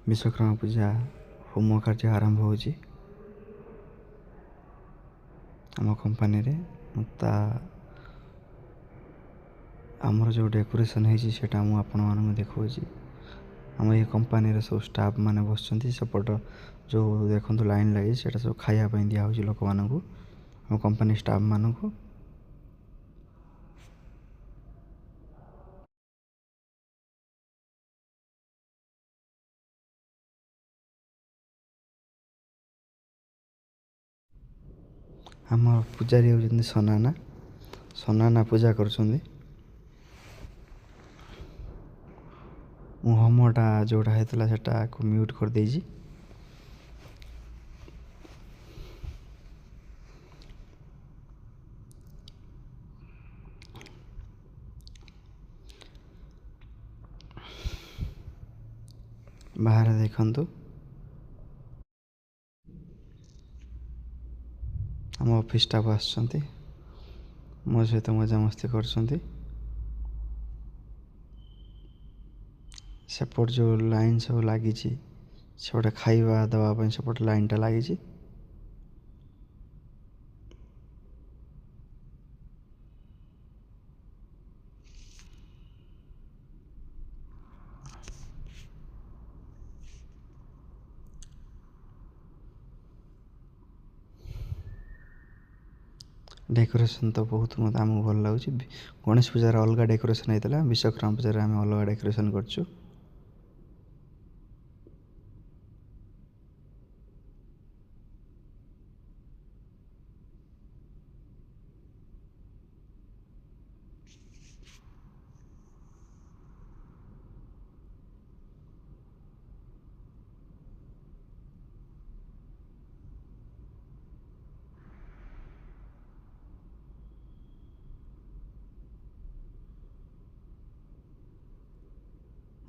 विश्वकर्मा पूजा home कार्य आरंभ होची आम कंपनी रे ता आमर जो डेकोरेशन है मु आपण मानक देखा आम ये कंपनी सब स्टाफ मैंने बस सेपट जो देखो लाइन लगी सब खायापी दिहे लोक मानक आम कंपनी स्टाफ मानक आम पूजारी होती सनाना सनाना पूजा कर होमटा जोड़ा होता है म्यूट कर देजी बाहर देखु आम ऑफिस स्टाफ आसुँच मो सहित मजामस्ती कर सेपट जो लाइन सब लगी सेपटे खाଇବା दवाई सेपट लाइन टा लगी डेकोरेशन तो बहुत मत आमको भल लगे गणेश पूजार अलग डेकोरेशन होता है विश्वकर्मा पूजार आम अलग डेकोरेशन करछु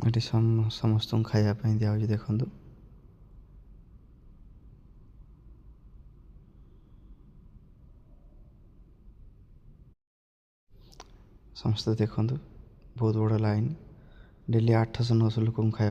ये समस्त खायापी दिखाई देखु समस्त देखु बहुत बड़ा लाइन डेली 800-900 लोक खाया